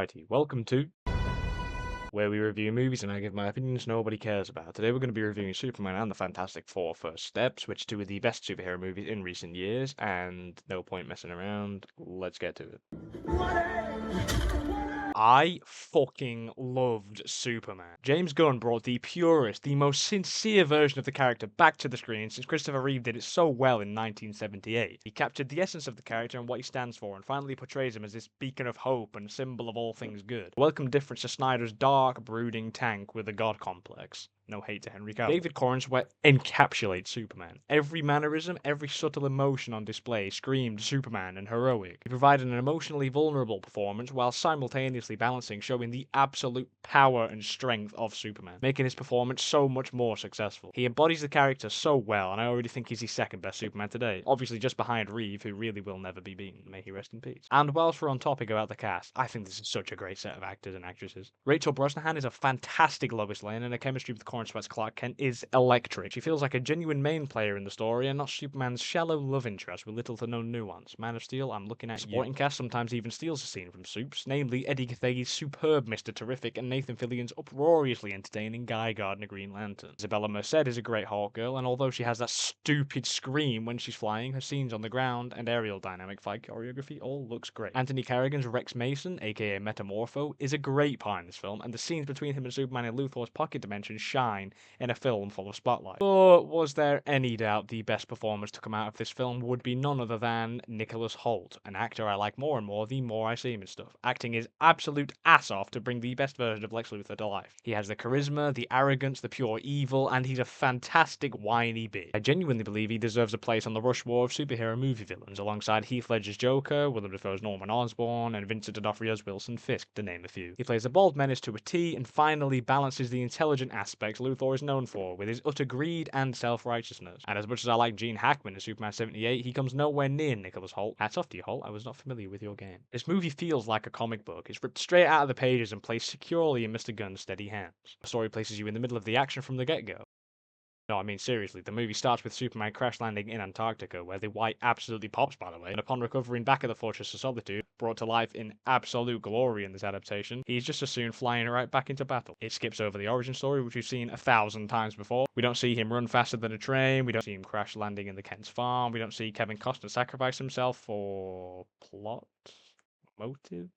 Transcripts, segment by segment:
Alrighty, welcome to where we review movies and I give my opinions nobody cares about. Today we're going to be reviewing Superman and the Fantastic Four First Steps, which are two of the best superhero movies in recent years, and no point messing around, let's get to it. I fucking loved Superman. James Gunn brought the purest, the most sincere version of the character back to the screen since Christopher Reeve did it so well in 1978. He captured the essence of the character and what he stands for and finally portrays him as this beacon of hope and symbol of all things good. A welcome difference to Snyder's dark, brooding tank with a god complex. No hate to Henry Cavill. David Cornsweet encapsulates Superman. Every mannerism, every subtle emotion on display screamed Superman and heroic. He provided an emotionally vulnerable performance while simultaneously balancing showing the absolute power and strength of Superman, making his performance so much more successful. He embodies the character so well, and I already think he's the second best Superman today. Obviously just behind Reeve, who really will never be beaten. May he rest in peace. And whilst we're on topic about the cast, I think this is such a great set of actors and actresses. Rachel Brosnahan is a fantastic Lois Lane, and her chemistry with Cornsweet's Clark Kent is electric. She feels like a genuine main player in the story and not Superman's shallow love interest with little to no nuance. Man of Steel, I'm looking at you. Supporting cast sometimes even steals a scene from Supes, namely Eddie Gatheg's superb Mr. Terrific and Nathan Fillion's uproariously entertaining Guy Gardner Green Lantern. Isabella Merced is a great Hawk girl, and although she has that stupid scream when she's flying, her scenes on the ground and aerial dynamic fight choreography all looks great. Anthony Carrigan's Rex Mason, aka Metamorpho, is a great part in this film, and the scenes between him and Superman in Luthor's pocket dimension shine in a film full of spotlight. But was there any doubt the best performance to come out of this film would be none other than Nicholas Hoult, an actor I like more and more the more I see him in stuff, acting his absolute ass off to bring the best version of Lex Luthor to life. He has the charisma, the arrogance, the pure evil, and he's a fantastic whiny bitch. I genuinely believe he deserves a place on the Rushmore of superhero movie villains, alongside Heath Ledger's Joker, Willem Dafoe's Norman Osborn, and Vincent D'Onofrio's Wilson Fisk, to name a few. He plays a bald menace to a T, and finally balances the intelligent aspects Luthor is known for, with his utter greed and self-righteousness. And as much as I like Gene Hackman in Superman 78, he comes nowhere near Nicholas Hoult. Hats off to you, Hoult. I was not familiar with your game. This movie feels like a comic book. It's ripped straight out of the pages and placed securely in Mr. Gunn's steady hands. The story places you in the middle of the action from the get-go. No, I mean seriously, the movie starts with Superman crash landing in Antarctica, where the white absolutely pops, by the way, and upon recovering back at the Fortress of Solitude, brought to life in absolute glory in this adaptation, he's just as soon flying right back into battle. It skips over the origin story, which we've seen 1,000 times before. We don't see him run faster than a train, we don't see him crash landing in the Kent's farm, we don't see Kevin Costner sacrifice himself for plot, motive,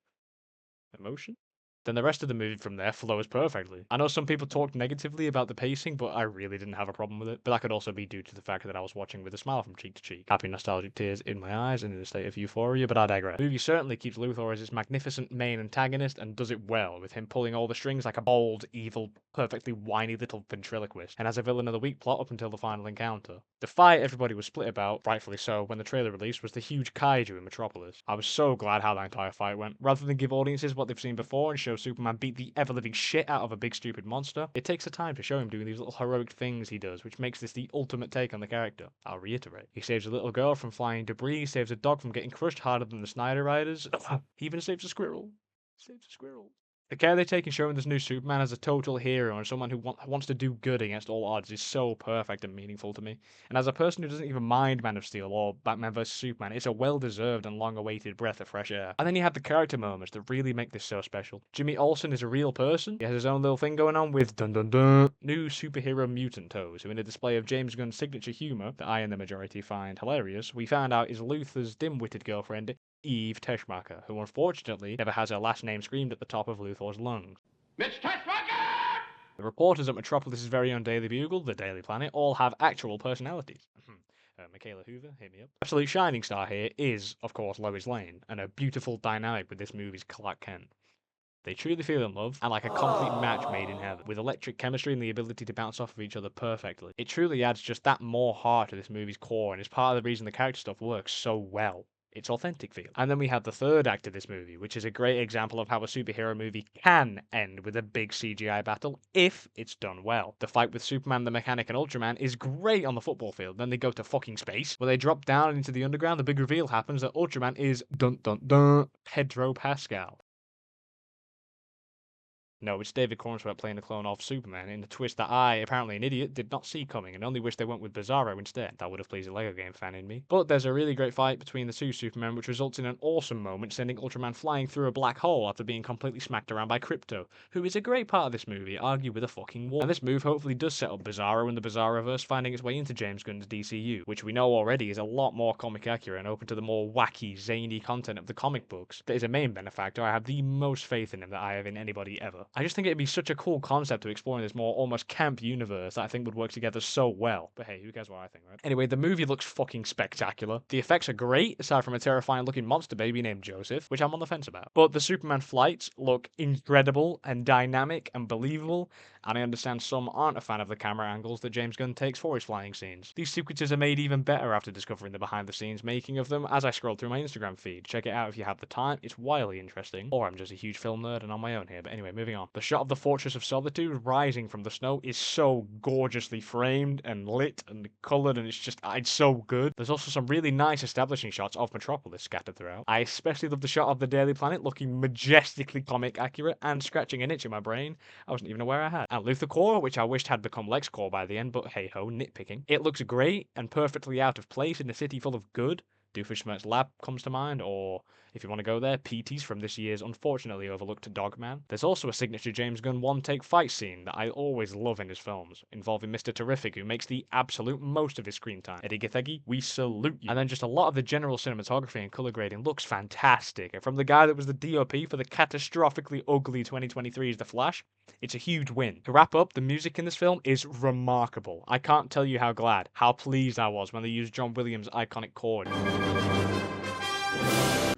emotion. Then the rest of the movie from there flows perfectly. I know some people talked negatively about the pacing, but I really didn't have a problem with it. But that could also be due to the fact that I was watching with a smile from cheek to cheek, happy nostalgic tears in my eyes and in a state of euphoria, but I digress. The movie certainly keeps Luthor as its magnificent main antagonist and does it well, with him pulling all the strings like a bold, evil, perfectly whiny little ventriloquist, and has a villain of the week plot up until the final encounter. The fight everybody was split about, rightfully so, when the trailer released was the huge kaiju in Metropolis. I was so glad how that entire fight went. Rather than give audiences what they've seen before and show Superman beat the ever-living shit out of a big stupid monster, it takes the time to show him doing these little heroic things he does, which makes this the ultimate take on the character. I'll reiterate. He saves a little girl from flying debris, saves a dog from getting crushed harder than the Snyder Riders, he even saves a squirrel. Saves a squirrel. The care they take in showing this new Superman as a total hero and someone who wants to do good against all odds is so perfect and meaningful to me. And as a person who doesn't even mind Man of Steel or Batman vs Superman, it's a well-deserved and long-awaited breath of fresh air. And then you have the character moments that really make this so special. Jimmy Olsen is a real person. He has his own little thing going on with dun dun dun new superhero mutant toes, who in a display of James Gunn's signature humor that I and the majority find hilarious, we found out is Luthor's dim-witted girlfriend, Eve Teschmacher, who unfortunately never has her last name screamed at the top of Luthor's lungs. Mitch Teschmacher! The reporters at Metropolis's very own Daily Bugle, the Daily Planet, all have actual personalities. Michaela Hoover, hit me up. Absolute shining star here is, of course, Lois Lane, and a beautiful dynamic with this movie's Clark Kent. They truly feel in love, and like a complete match made in heaven, with electric chemistry and the ability to bounce off of each other perfectly. It truly adds just that more heart to this movie's core, and is part of the reason the character stuff works so well. Its authentic feel. And then we have the third act of this movie, which is a great example of how a superhero movie can end with a big CGI battle if it's done well. The fight with Superman, the Mechanic, and Ultraman is great on the football field. Then they go to fucking space, where they drop down into the underground. The big reveal happens that Ultraman is dun dun dun Pedro Pascal. No, it's David Cornsweet playing a clone of Superman in a twist that I, apparently an idiot, did not see coming and only wish they went with Bizarro instead. That would have pleased a LEGO game fan in me. But there's a really great fight between the two Supermen which results in an awesome moment sending Ultraman flying through a black hole after being completely smacked around by Krypto, who is a great part of this movie, argue with a fucking wall. And this move hopefully does set up Bizarro and the Bizarroverse finding its way into James Gunn's DCU, which we know already is a lot more comic accurate and open to the more wacky, zany content of the comic books. That is a main benefactor. I have the most faith in him that I have in anybody ever. I just think it'd be such a cool concept to explore in this more almost camp universe that I think would work together so well. But hey, who cares what I think, right? Anyway, the movie looks fucking spectacular. The effects are great, aside from a terrifying looking monster baby named Joseph, which I'm on the fence about. But the Superman flights look incredible and dynamic and believable, and I understand some aren't a fan of the camera angles that James Gunn takes for his flying scenes. These sequences are made even better after discovering the behind the scenes making of them as I scroll through my Instagram feed. Check it out if you have the time, it's wildly interesting. Or I'm just a huge film nerd and on my own here, but anyway, moving on. The shot of the Fortress of Solitude rising from the snow is so gorgeously framed and lit and coloured, and it's so good. There's also some really nice establishing shots of Metropolis scattered throughout. I especially love the shot of the Daily Planet looking majestically comic accurate and scratching an itch in my brain I wasn't even aware I had. And Luthor Core, which I wished had become Lex Core by the end, but hey ho, nitpicking. It looks great and perfectly out of place in a city full of good. Doofenshmirtz Lab comes to mind, or if you want to go there, Petey's from this year's unfortunately overlooked Dogman. There's also a signature James Gunn one-take fight scene that I always love in his films, involving Mr. Terrific, who makes the absolute most of his screen time. Eddie Gathegi, we salute you. And then just a lot of the general cinematography and color grading looks fantastic, and from the guy that was the DOP for the catastrophically ugly 2023's The Flash, it's a huge win. To wrap up, the music in this film is remarkable. I can't tell you how pleased I was when they used John Williams' iconic chord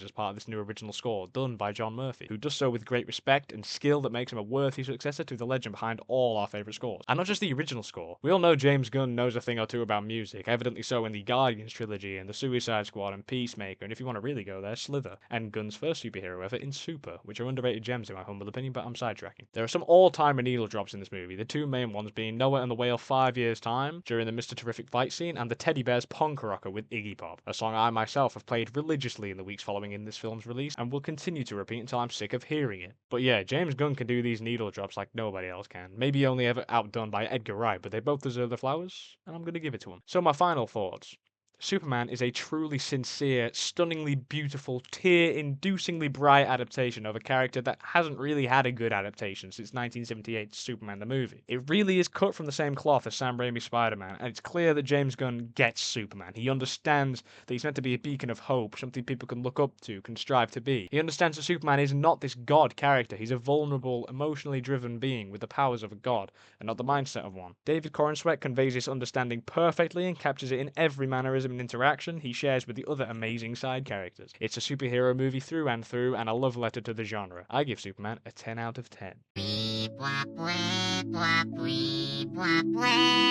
as part of this new original score, done by John Murphy, who does so with great respect and skill that makes him a worthy successor to the legend behind all our favourite scores. And not just the original score. We all know James Gunn knows a thing or two about music, evidently so in the Guardians trilogy and the Suicide Squad and Peacemaker, and if you want to really go there, Slither, and Gunn's first superhero ever in Super, which are underrated gems in my humble opinion, but I'm sidetracking. There are some all-timer needle drops in this movie, the two main ones being Noah and the Whale 5 years time, during the Mr. Terrific fight scene, and the Teddy Bears punk rocker with Iggy Pop, a song I myself have played religiously in the weeks following in this film's release, and will continue to repeat until I'm sick of hearing it. But yeah, James Gunn can do these needle drops like nobody else can. Maybe only ever outdone by Edgar Wright, but they both deserve the flowers, and I'm gonna give it to him. So my final thoughts. Superman is a truly sincere, stunningly beautiful, tear-inducingly bright adaptation of a character that hasn't really had a good adaptation since 1978's Superman the movie. It really is cut from the same cloth as Sam Raimi's Spider-Man, and it's clear that James Gunn gets Superman. He understands that he's meant to be a beacon of hope, something people can look up to, can strive to be. He understands that Superman is not this god character. He's a vulnerable, emotionally driven being with the powers of a god, and not the mindset of one. David Corenswet conveys this understanding perfectly and captures it in every mannerism and interaction he shares with the other amazing side characters. It's a superhero movie through and through, and a love letter to the genre. I give Superman a 10 out of 10.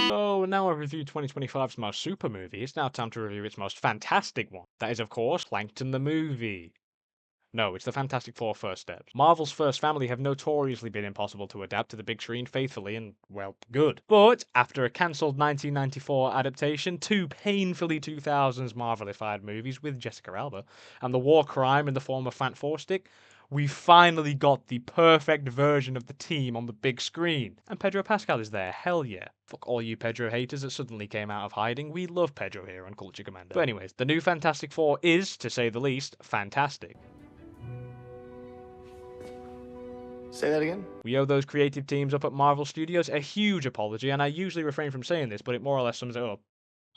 So now I've reviewed 2025's most super movie, it's now time to review its most fantastic one. That is, of course, Plankton the movie. No, it's the Fantastic Four First Steps. Marvel's first family have notoriously been impossible to adapt to the big screen faithfully and, well, good. But after a cancelled 1994 adaptation, two painfully 2000s Marvelified movies with Jessica Alba, and the war crime in the form of Fant Four Stick, we finally got the perfect version of the team on the big screen. And Pedro Pascal is there, hell yeah. Fuck all you Pedro haters that suddenly came out of hiding, we love Pedro here on Culture Commando. But anyways, the new Fantastic Four is, to say the least, fantastic. Say that again? We owe those creative teams up at Marvel Studios a huge apology, and I usually refrain from saying this, but it more or less sums it up.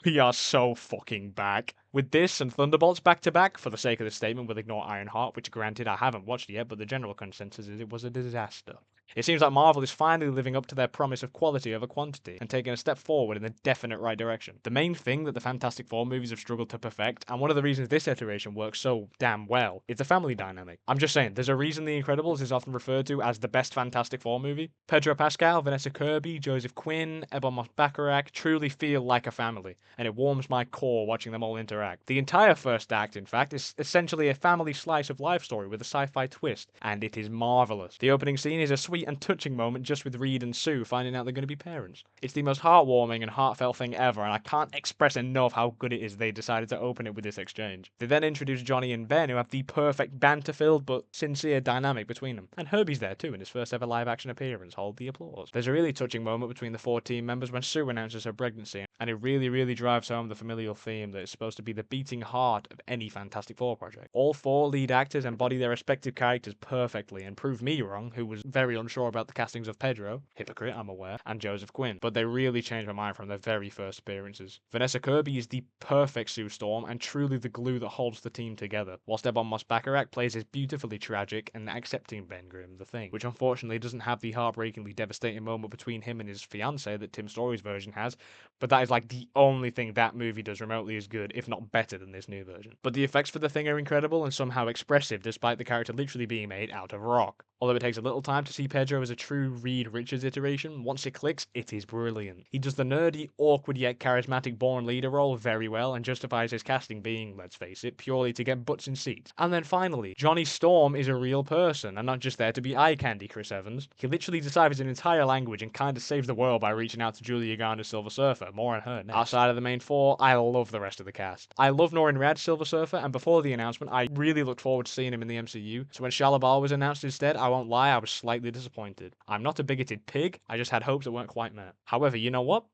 We are so fucking back. With this and Thunderbolts back to back, for the sake of the statement, we'll ignore Ironheart, which granted I haven't watched yet, but the general consensus is it was a disaster. It seems like Marvel is finally living up to their promise of quality over quantity, and taking a step forward in the definite right direction. The main thing that the Fantastic Four movies have struggled to perfect, and one of the reasons this iteration works so damn well, is the family dynamic. I'm just saying, there's a reason The Incredibles is often referred to as the best Fantastic Four movie. Pedro Pascal, Vanessa Kirby, Joseph Quinn, Ebon Moss-Bachrach truly feel like a family, and it warms my core watching them all interact. The entire first act, in fact, is essentially a family slice of life story with a sci-fi twist, and it is marvelous. The opening scene is a sweet sweet and touching moment just with Reed and Sue finding out they're going to be parents. It's the most heartwarming and heartfelt thing ever, and I can't express enough how good it is they decided to open it with this exchange. They then introduce Johnny and Ben, who have the perfect banter-filled but sincere dynamic between them. And Herbie's there too in his first ever live-action appearance. Hold the applause. There's a really touching moment between the 4 team members when Sue announces her pregnancy, and it really drives home the familial theme that is supposed to be the beating heart of any Fantastic Four project. All 4 lead actors embody their respective characters perfectly and prove me wrong, who was very unsure about the castings of Pedro, hypocrite I'm aware, and Joseph Quinn, but they really changed my mind from their very first appearances. Vanessa Kirby is the perfect Sue Storm and truly the glue that holds the team together, whilst Ebon Moss-Bacharach plays his beautifully tragic and accepting Ben Grimm, the Thing, which unfortunately doesn't have the heartbreakingly devastating moment between him and his fiancée that Tim Story's version has, but that is like the only thing that movie does remotely as good, if not better than this new version. But the effects for the Thing are incredible and somehow expressive despite the character literally being made out of rock. Although it takes a little time to see Pedro as a true Reed Richards iteration, once it clicks, it is brilliant. He does the nerdy, awkward yet charismatic born leader role very well and justifies his casting being, let's face it, purely to get butts in seats. And then finally, Johnny Storm is a real person and not just there to be eye candy, Chris Evans. He literally deciphers an entire language and kinda saves the world by reaching out to Julia Garner's Silver Surfer. More on her next. Outside of the main 4, I love the rest of the cast. I love Norrin Radd's Silver Surfer, and before the announcement, I really looked forward to seeing him in the MCU, so when Shalabar was announced instead, I won't lie, I was slightly disappointed. I'm not a bigoted pig, I just had hopes that weren't quite met. However, you know what?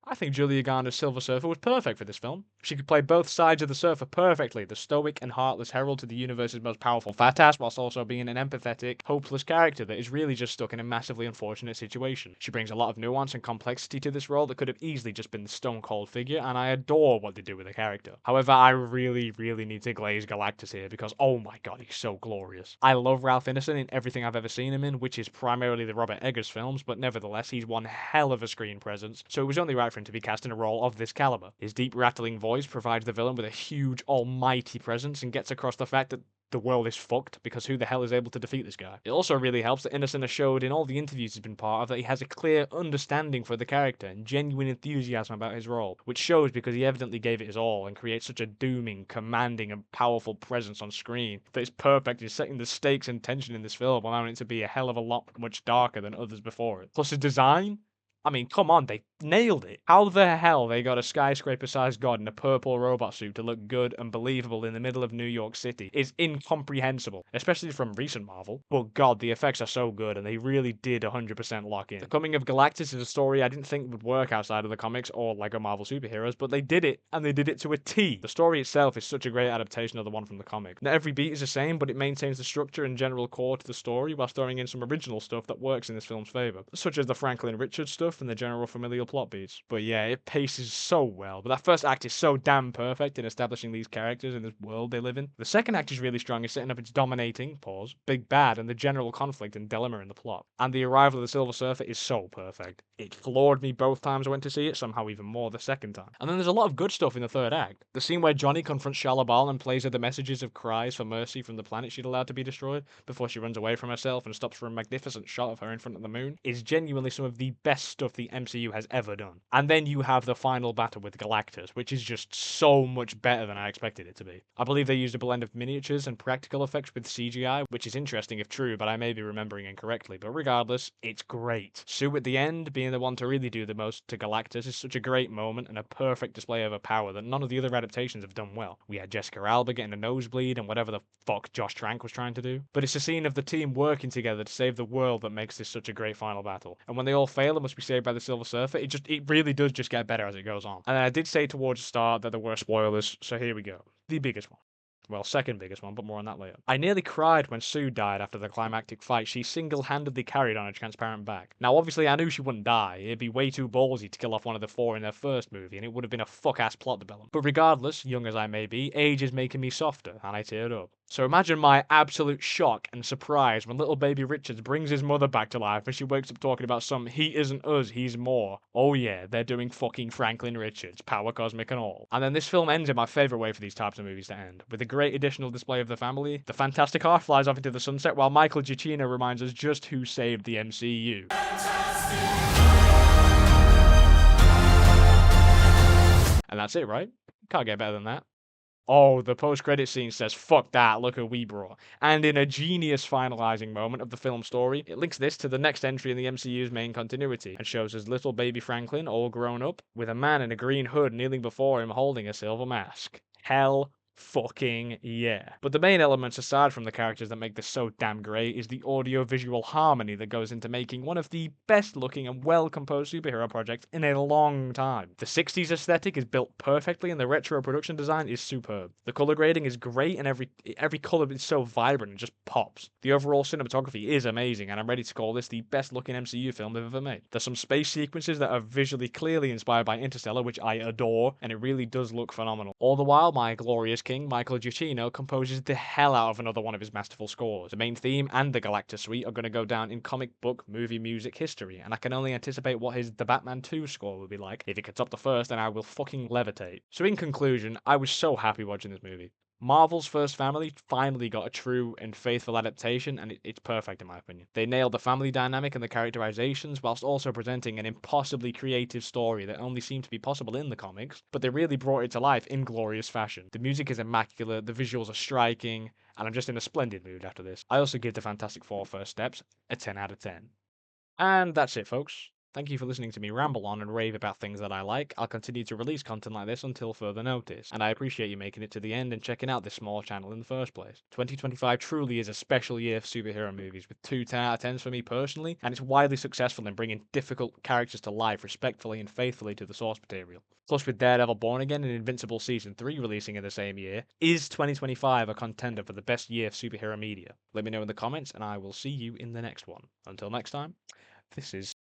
I think Julia Garner's Silver Surfer was perfect for this film. She could play both sides of the surfer perfectly, the stoic and heartless herald to the universe's most powerful fat ass, whilst also being an empathetic, hopeless character that is really just stuck in a massively unfortunate situation. She brings a lot of nuance and complexity to this role that could have easily just been the stone cold figure, and I adore what they do with the character. However, I really need to glaze Galactus here because oh my god, he's so glorious. I love Ralph Ineson in everything I've ever seen him in, which is primarily the Robert Eggers films, but nevertheless, he's one hell of a screen presence, so it was only right for him to be cast in a role of this caliber. His deep rattling voice provides the villain with a huge almighty presence and gets across the fact that the world is fucked because who the hell is able to defeat this guy? It also really helps that Innocent has showed in all the interviews he's been part of that he has a clear understanding for the character and genuine enthusiasm about his role, which shows because he evidently gave it his all and creates such a dooming, commanding and powerful presence on screen that is perfect in setting the stakes and tension in this film, allowing it to be a hell of a lot much darker than others before it. Plus his design? I mean, come on, they nailed it. How the hell they got a skyscraper-sized god in a purple robot suit to look good and believable in the middle of New York City is incomprehensible, especially from recent Marvel. But god, the effects are so good and they really did 100% lock in. The Coming of Galactus is a story I didn't think would work outside of the comics or Lego Marvel superheroes, but they did it, and they did it to a T. The story itself is such a great adaptation of the one from the comic. Not every beat is the same, but it maintains the structure and general core to the story while throwing in some original stuff that works in this film's favor, such as the Franklin Richards stuff and the general familial plot beats. But yeah, it paces so well. But that first act is so damn perfect in establishing these characters in this world they live in. The second act is really strong in setting up its dominating, big bad, and the general conflict and dilemma in the plot. And the arrival of the Silver Surfer is so perfect. It floored me both times I went to see it, somehow even more the second time. And then there's a lot of good stuff in the third act. The scene where Johnny confronts Shalabal and plays her the messages of cries for mercy from the planet she'd allowed to be destroyed before she runs away from herself and stops for a magnificent shot of her in front of the moon is genuinely some of the best stuff the MCU has ever done. And then you have the final battle with Galactus, which is just so much better than I expected it to be. I believe they used a blend of miniatures and practical effects with CGI, which is interesting if true, but I may be remembering incorrectly. But regardless, it's great. Sue at the end, being the one to really do the most to Galactus, is such a great moment and a perfect display of her power that none of the other adaptations have done well. We had Jessica Alba getting a nosebleed and whatever the fuck Josh Trank was trying to do. But it's a scene of the team working together to save the world that makes this such a great final battle. And when they all fail and must be saved by the Silver Surfer, it really does just get better as it goes on. And I did say towards the start that there were spoilers, so here we go. The biggest one. Well, second biggest one, but more on that later. I nearly cried when Sue died after the climactic fight she single-handedly carried on a transparent back. Now, obviously, I knew she wouldn't die. It'd be way too ballsy to kill off one of the 4 in their first movie, and it would have been a fuck-ass plot development. But regardless, young as I may be, age is making me softer, and I teared up. So imagine my absolute shock and surprise when little baby Richards brings his mother back to life and she wakes up talking about some he isn't us, he's more. Oh yeah, they're doing fucking Franklin Richards, power cosmic and all. And then this film ends in my favourite way for these types of movies to end, with a great additional display of the family. The Fantastic Heart flies off into the sunset while Michael Giacchino reminds us just who saved the MCU. And that's it, right? Can't get better than that. Oh, the post-credit scene says, fuck that, look who we brought. And in a genius finalizing moment of the film's story, it links this to the next entry in the MCU's main continuity, and shows us little baby Franklin, all grown up, with a man in a green hood kneeling before him holding a silver mask. Hell fucking yeah. But the main elements aside from the characters that make this so damn great is the audio-visual harmony that goes into making one of the best looking and well composed superhero projects in a long time. The 60s aesthetic is built perfectly and the retro production design is superb. The color grading is great and every color is so vibrant and just pops. The overall cinematography is amazing and I'm ready to call this the best looking MCU film they've ever made. There's some space sequences that are visually clearly inspired by Interstellar, which I adore, and it really does look phenomenal. All the while, my glorious king, Michael Giacchino, composes the hell out of another one of his masterful scores. The main theme and the Galactus suite are going to go down in comic book movie music history, and I can only anticipate what his The Batman 2 score will be like. If it can top the first, then I will fucking levitate. So in conclusion, I was so happy watching this movie. Marvel's First Family finally got a true and faithful adaptation, and it's perfect in my opinion. They nailed the family dynamic and the characterizations, whilst also presenting an impossibly creative story that only seemed to be possible in the comics, but they really brought it to life in glorious fashion. The music is immaculate, the visuals are striking, and I'm just in a splendid mood after this. I also give the Fantastic Four First Steps a 10 out of 10. And that's it, folks. Thank you for listening to me ramble on and rave about things that I like. I'll continue to release content like this until further notice, and I appreciate you making it to the end and checking out this small channel in the first place. 2025 truly is a special year for superhero movies, with two 10 out of 10s for me personally, and it's widely successful in bringing difficult characters to life respectfully and faithfully to the source material. Plus, with Daredevil Born Again and Invincible Season 3 releasing in the same year, is 2025 a contender for the best year of superhero media? Let me know in the comments, and I will see you in the next one. Until next time, this is